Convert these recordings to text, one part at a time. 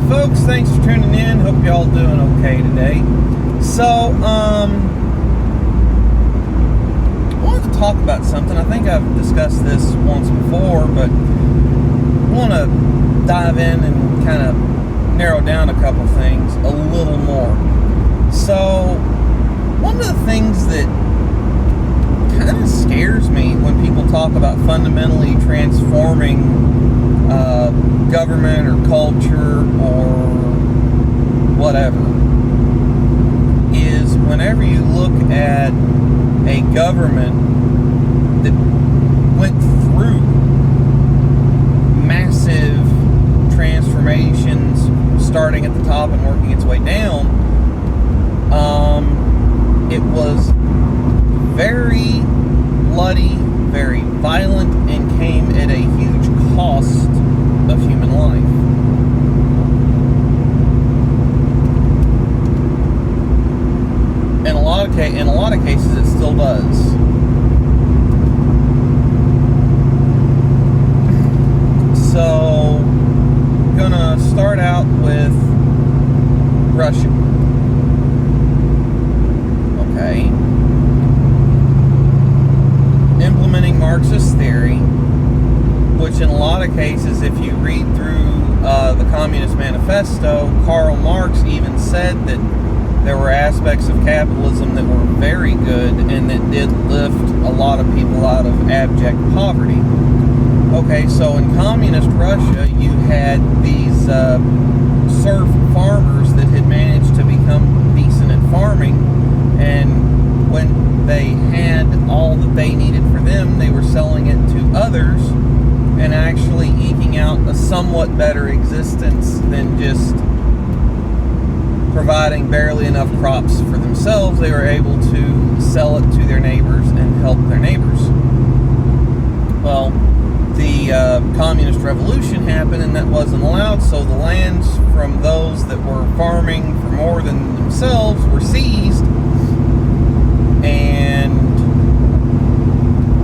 folks, thanks for tuning in. Hope y'all doing okay today. So, I wanted to talk about something. I think I've discussed this once before, but I want to dive in and kind of narrow down a couple things a little more. So, one of the things that kind of scares me when people talk about fundamentally transforming government or culture or whatever is whenever you look at a government that went through massive transformations starting at the top and working its way down, it was very bloody, very violent, and came at a huge cost of human life. In a lot of cases, it still does. So, I'm gonna start out with Russia. Okay. Implementing Marxist theory, which in a lot of cases, if you read through the Communist Manifesto, Karl Marx even said that there were aspects of capitalism that were very good and that did lift a lot of people out of abject poverty. Okay, so in communist Russia, you had these serf farmers that had managed to become decent at farming, and when they had all that they needed for them, they were selling it to others and actually eking out a somewhat better existence than just providing barely enough crops for themselves. They were able to sell it to their neighbors and help their neighbors. Well, the communist revolution happened and that wasn't allowed, so the lands from those that were farming for more than themselves were seized, and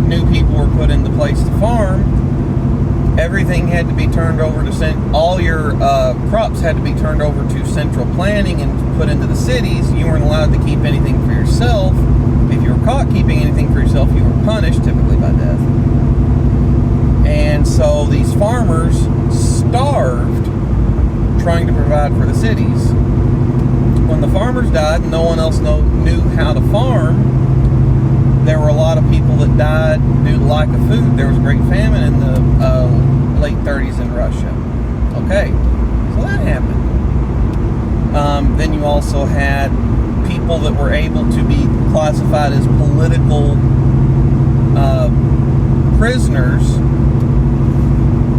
new people were put into place to farm. Everything had to be turned over to all your crops had to be turned over to central planning and put into the cities. You weren't allowed to keep anything for yourself. If you were caught keeping anything for yourself, you were punished, typically by death. And so these farmers starved trying to provide for the cities. When the farmers died and no one else knew how to farm, there were a lot of people that died due to lack of food. There was a great famine in the late 30s in Russia. Okay, so that happened. Then you also had people that were able to be classified as political prisoners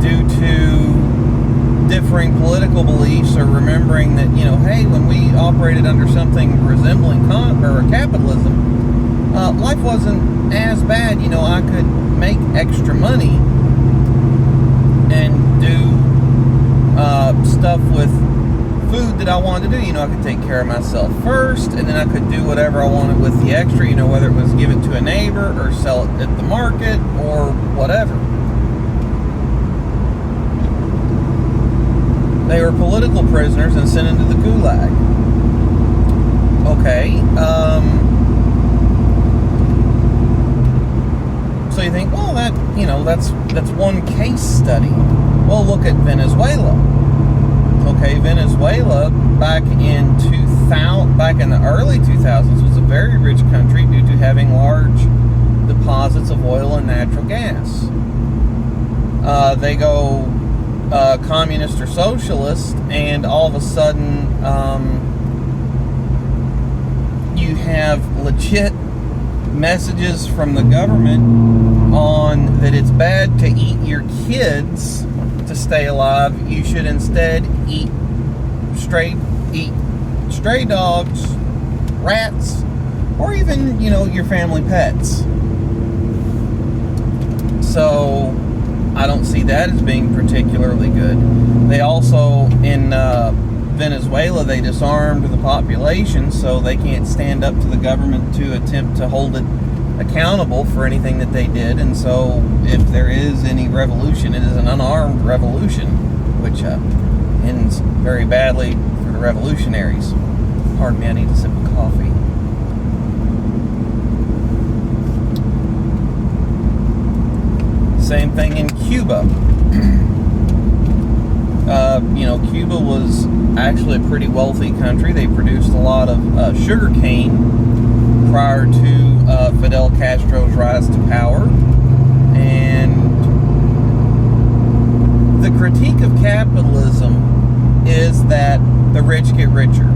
due to differing political beliefs, or remembering that, hey, when we operated under something resembling capitalism, life wasn't as bad. I could make extra money and do stuff with food that I wanted to do. I could take care of myself first, and then I could do whatever I wanted with the extra, whether it was give it to a neighbor or sell it at the market or whatever. They were political prisoners and sent into the Gulag. Okay, so you think, well, that's one case study. Well, look at Venezuela. Okay, Venezuela back in the early 2000s was a very rich country due to having large deposits of oil and natural gas. They go communist or socialist, and all of a sudden you have legit messages from the government on that it's bad to eat your kids to stay alive. You should instead eat stray dogs, rats, or even, your family pets. So I don't see that as being particularly good. They also, in Venezuela, they disarmed the population, so they can't stand up to the government to attempt to hold it accountable for anything that they did. And so if there is any revolution, it is an unarmed revolution, which ends very badly for the revolutionaries. Pardon me, I need a sip of coffee. Same thing in Cuba. Cuba was actually a pretty wealthy country. They produced a lot of sugar cane prior to Fidel Castro's rise to power. And the critique of capitalism is that the rich get richer.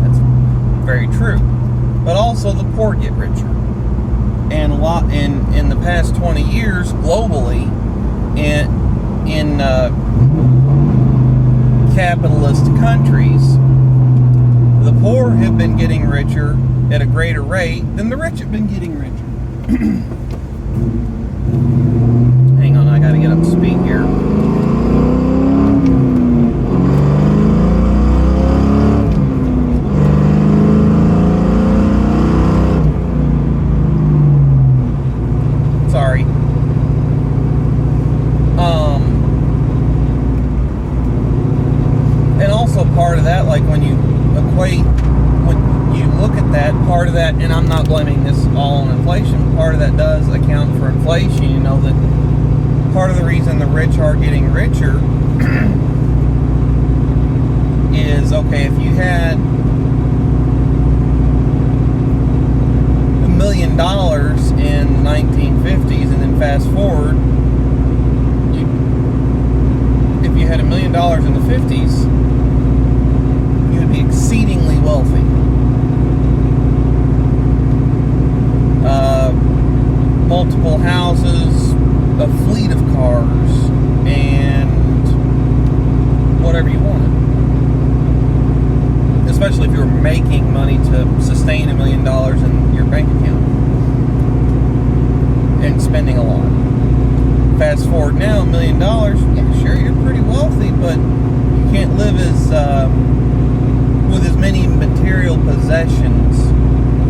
That's very true. But also the poor get richer. And a lot in the past 20 years globally in capitalist countries, the poor have been getting richer at a greater rate than the rich have been getting richer. Hang on, I gotta get up to speed here. Sorry. And also part of that, like when you look at that, part of that, and I'm not blaming this all on inflation, part of that does account for inflation. You know, that part of the reason the rich are getting richer is, okay, if you had $1 million in the 1950s and then fast forward, if you had $1 million in the 50s, you would be exceedingly wealthy. Multiple houses, a fleet of cars, and whatever you wanted. Especially if you were making money to sustain $1 million in your bank account and spending a lot. Fast forward now, $1 million, yeah, sure, you're pretty wealthy, but you can't live with as many material possessions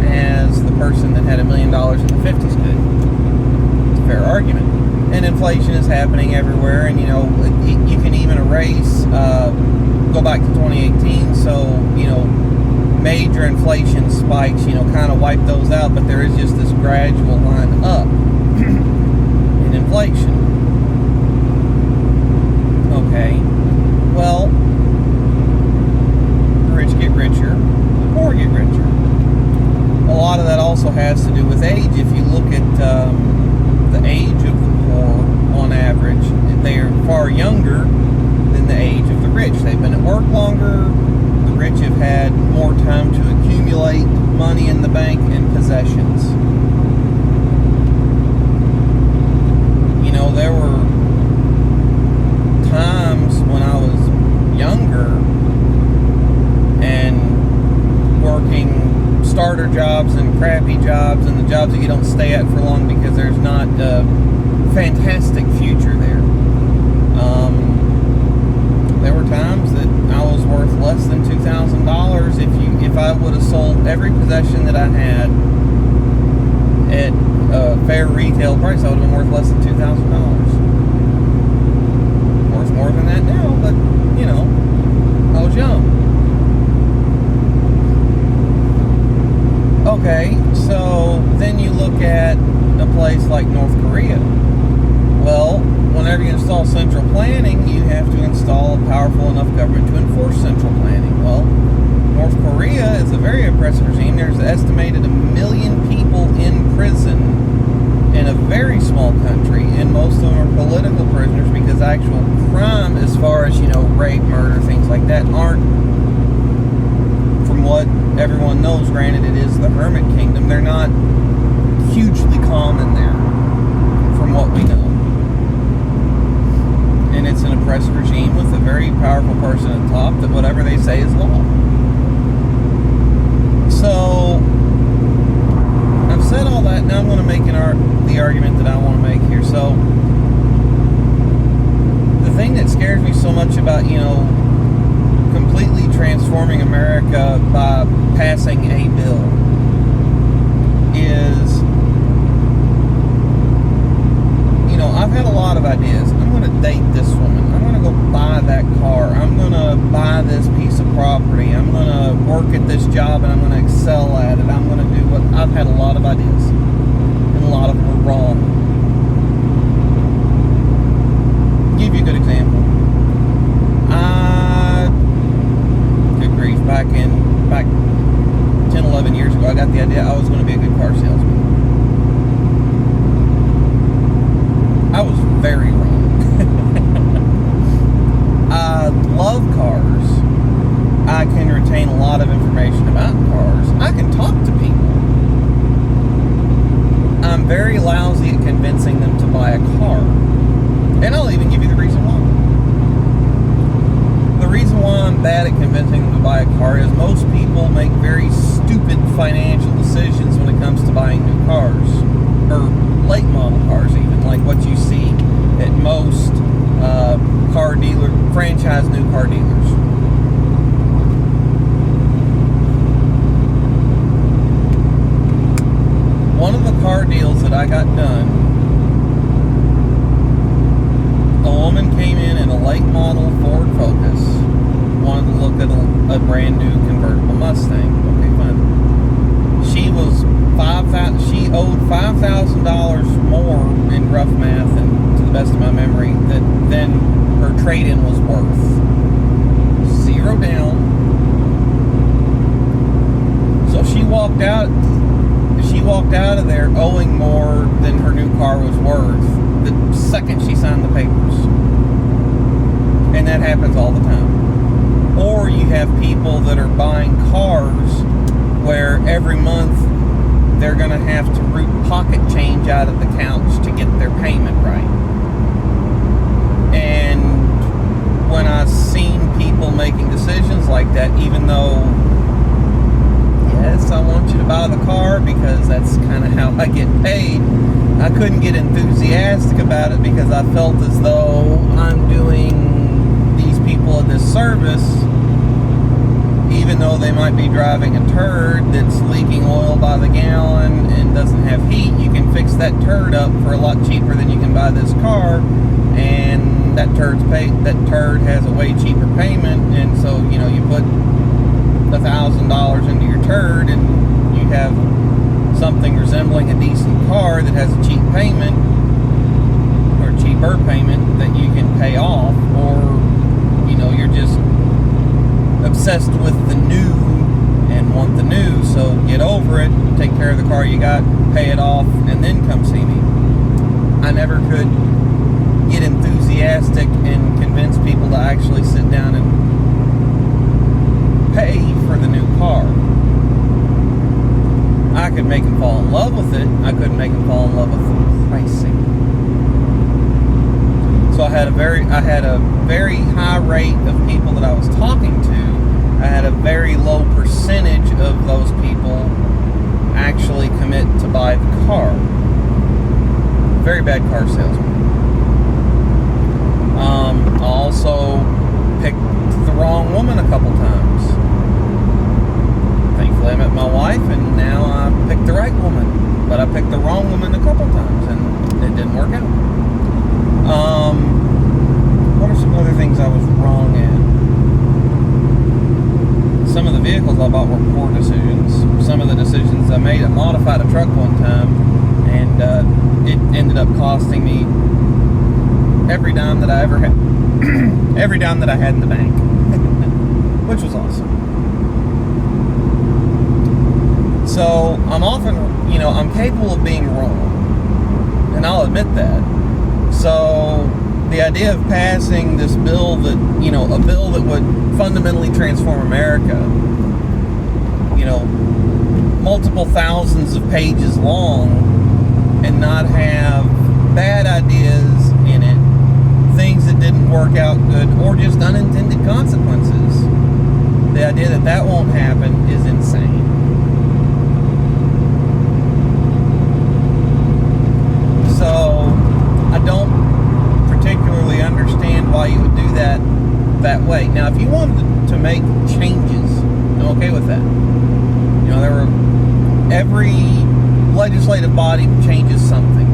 as the person that had $1 million in the 50s could. It's a fair argument. And inflation is happening everywhere, and you can even erase, go back to 2018, so major inflation spikes, kind of wipe those out, but there is just this gradual line up in inflation. Okay, well, the rich get richer, the poor get richer. A lot of that also has to do with age. If you look at the age of the poor, on average, they are far younger than the age of the rich. They've been at work longer. The rich have had more time to accumulate money in the bank and possessions. There were times when I was younger and working starter jobs and crappy jobs and the jobs that you don't stay at for long because there's not a fantastic future there. There were times that I was worth less than $2,000 if I would have sold every possession that I had at a fair retail price. I would have been worth less than $2,000. Worth more than that now, but I was young. Okay, so then you look at a place like North Korea. Well, whenever you install central planning, you have to install a powerful enough government to enforce central planning. Well, North Korea is a very oppressive regime. There's estimated 1 million people in prison in a very small country, and most of them are political prisoners because actual crime, as far as, rape, murder, things like that, aren't, from what everyone knows, granted it is the Hermit Kingdom, they're not hugely common there, from what we know. And it's an oppressive regime with a very powerful person at the top that whatever they say is law. So, I've said all that, now I'm going to make the argument that I want to make here. So, the thing that scares me so much about, completely transforming America by passing a bill is, I've had a lot of ideas. I'm going to date this woman. I'm going to go buy that car. I'm going to buy at this job and I'm going to excel at it. I'm going to do what... I've had a lot of ideas, and a lot of them were wrong. Give you a good example. Good grief, back 10, 11 years ago, I got the idea I was going to be a good car salesman. I was very wrong. I love cars. I can retain a lot of information about cars. I can talk to people. I'm very lousy at convincing them to buy a car. And I'll even give you the reason why. The reason why I'm bad at convincing them to buy a car is most people make very stupid financial decisions when it comes to buying new cars. Or late model cars even, like what you see at most car dealer, franchise new car dealers. One of the car deals that I got done, a woman came in a late model Ford Focus, wanted to look at a brand new convertible Mustang. Okay, fine. She owed $5,000 more in rough math, and to the best of my memory, than her trade-in was worth. Zero down. So she walked out of there owing more than her new car was worth the second she signed the papers. And that happens all the time. Or you have people that are buying cars where every month they're going to have to root pocket change out of the couch to get their payment right. And when I've seen people making decisions like that, even though, yes, I want you to buy the car because that's kind of how I get paid, I couldn't get enthusiastic about it because I felt as though I'm doing these people a disservice. Even though they might be driving a turd that's leaking oil by the gallon and doesn't have heat, you can fix that turd up for a lot cheaper than you can buy this car, and that turd has a way cheaper payment, and so you put $1,000 into your turd and you have something resembling a decent car that has a cheap payment or cheaper payment that you can pay off, or you're just obsessed with the new and want the new, so get over it, take care of the car you got, pay it off, and then come see me. I never could get enthusiastic and convince people to actually sit down and pay for the new car. I could make them fall in love with it. I couldn't make them fall in love with the pricing. So I had a very high rate of people that I was talking to. I had a very low percentage of those people actually commit to buy the car. Very bad car salesman. I also picked the wrong woman a couple times. Thankfully I met my wife and now I picked the right woman. But I picked the wrong woman a couple times and it didn't work out. What are some other things I was wrong at? Some of the vehicles I bought were poor decisions. Some of the decisions I made, I modified a truck one time, and it ended up costing me every dime that I ever had, every dime that I had in the bank, which was awesome. So I'm often, I'm capable of being wrong, and I'll admit that. So the idea of passing this bill that, a bill that would fundamentally transform America, multiple thousands of pages long, and not have bad ideas in it, things that didn't work out good, or just unintended consequences. The idea that won't happen is insane. So I don't particularly understand why you would do that way. Now, if you wanted to make changes, I'm okay with that. Every legislative body changes something,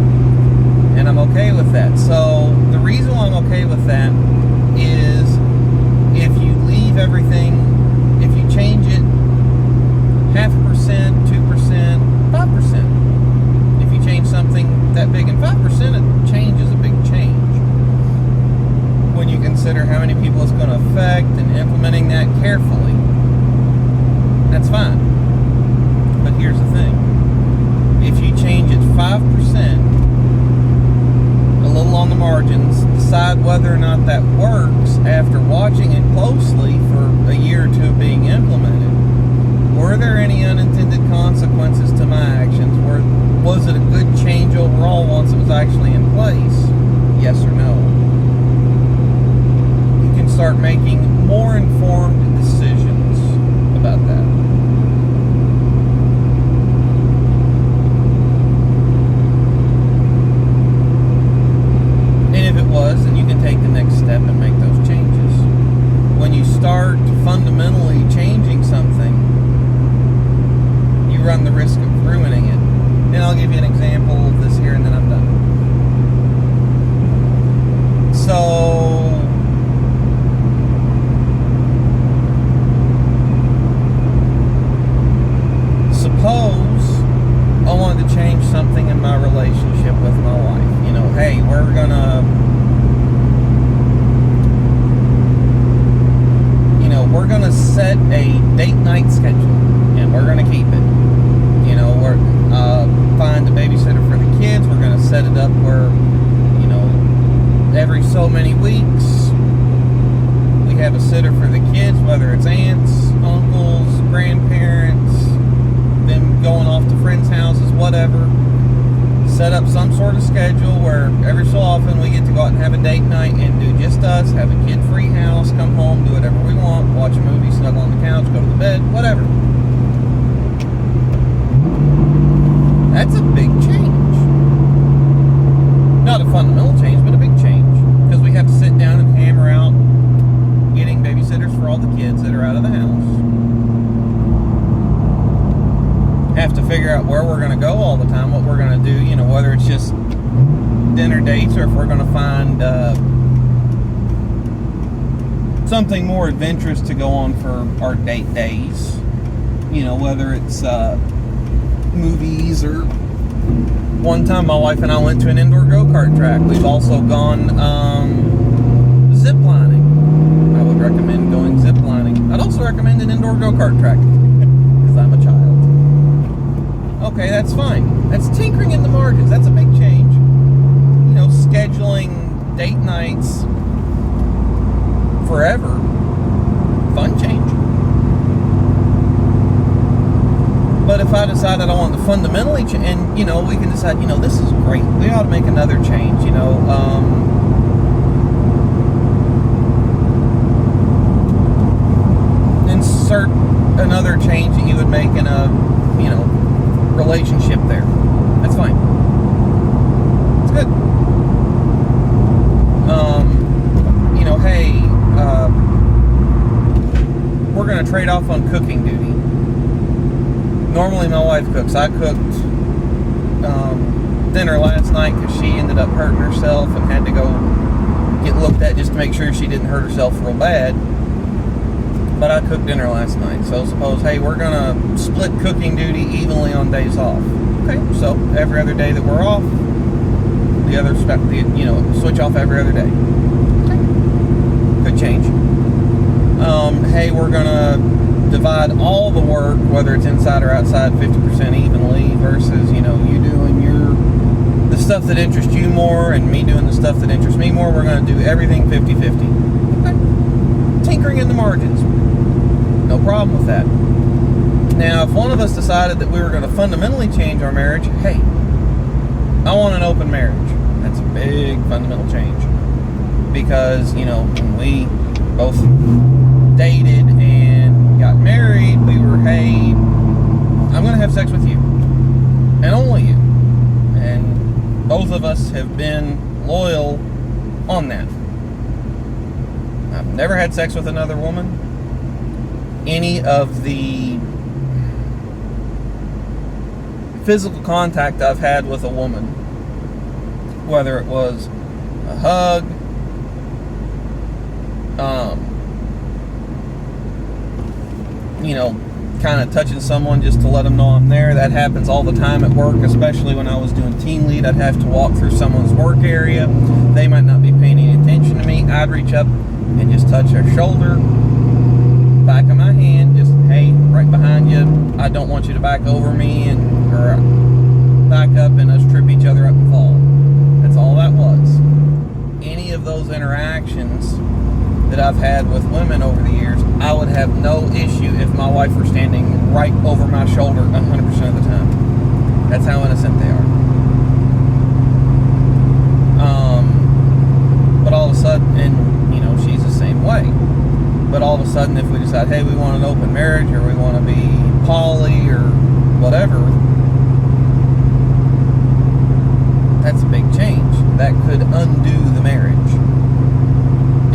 and I'm okay with that. So the reason why I'm okay with that is if you leave everything, if you change it actually in place, yes or no, you can start making more informed decisions about that. And if it was, then you can take the next step and make those changes. When you start fundamentally changing something, you run the risk of ruining it. And I'll give you an example of this here and then I'm done. So, suppose I wanted to change something in my relationship with my wife. You know, hey, we're gonna set a date night schedule, and we're gonna keep it. You know, we're find a babysitter for the kids. We're gonna set it up where, you know, every so many weeks we have a sitter for the kids, whether it's aunts, uncles, grandparents, them going off to friends' houses, whatever. Set up some sort of schedule where every so often we get to go out and have a date night and do just us, have a kid-free house, come home, do whatever we want, watch a movie, snuggle on the couch, go to the bed, whatever. That's a big change. Not a fundamental change, but a big change. Because we have to sit down and hammer out getting babysitters for all the kids that are out of the house. Have to figure out where we're going to go all the time, what we're going to do, you know, whether it's just dinner dates or if we're going to find something more adventurous to go on for our date days. You know, whether it's movies or one time my wife and I went to an indoor go-kart track. We've also gone zip lining. I would recommend going zip lining. I'd also recommend an indoor go-kart track because I'm a child. Okay, that's fine. That's tinkering in the margins. That's a big change. You know, scheduling date nights forever. Fun change. But if I decide that I want to fundamentally change, and, you know, we can decide, you know, this is great. We ought to make another change, you know. Insert another change that you would make in a, you know, relationship there. That's fine. It's good. You know, hey, we're going to trade off on cooking duty. Normally my wife cooks. I cooked dinner last night because she ended up hurting herself and had to go get looked at just to make sure she didn't hurt herself real bad. But I cooked dinner last night. So suppose, hey, we're going to split cooking duty evenly on days off. Okay, so every other day that we're off, the other, you know, switch off every other day. Okay. Could change. Hey, we're going to divide all the work, whether it's inside or outside, 50% evenly versus, you know, you doing the stuff that interests you more and me doing the stuff that interests me more. We're going to do everything 50-50. Okay. Tinkering in the margins. No problem with that. Now, if one of us decided that we were going to fundamentally change our marriage, hey, I want an open marriage. That's a big fundamental change. Because, you know, when we both dated and got married, we were, hey, I'm going to have sex with you. And only you. And both of us have been loyal on that. I've never had sex with another woman. Any of the physical contact I've had with a woman, whether it was a hug, you know, kind of touching someone just to let them know I'm there. That happens all the time at work, especially when I was doing team lead. I'd have to walk through someone's work area. They might not be paying any attention to me. I'd reach up and just touch their shoulder, back of my hand, just, hey, right behind you. I don't want you to back over me or back up and us trip each other up and fall. That's all that was. Any of those interactions that I've had with women over the years, I would have no issue if my wife were standing right over my shoulder 100% of the time. That's how innocent they are. way. But all of a sudden, if we decide, hey, we want an open marriage, or we want to be poly, or whatever, that's a big change. That could undo the marriage.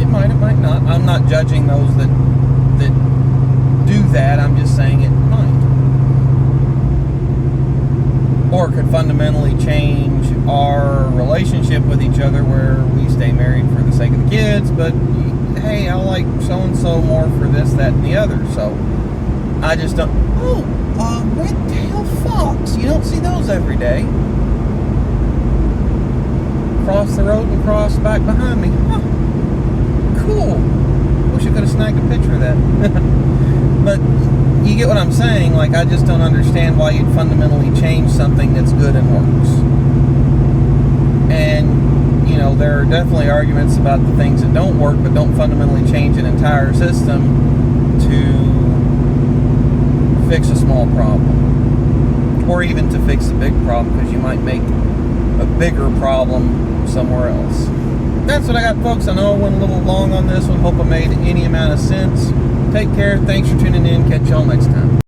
It might not. I'm not judging those that do that. I'm just saying it might. Or it could fundamentally change our relationship with each other, where we stay married for the sake of the kids, but hey, I like so-and-so more for this, that, and the other. So I just don't... red-tailed fox. You don't see those every day. Cross the road and cross back behind me. Huh. Cool. Wish I could have snagged a picture of that. But you get what I'm saying. Like, I just don't understand why you'd fundamentally change something that's good and works. And, you know, there are definitely arguments about the things that don't work, but don't fundamentally change an entire system to fix a small problem. Or even to fix a big problem, because you might make a bigger problem somewhere else. That's what I got, folks. I know I went a little long on this one. Hope I made any amount of sense. Take care. Thanks for tuning in. Catch y'all next time.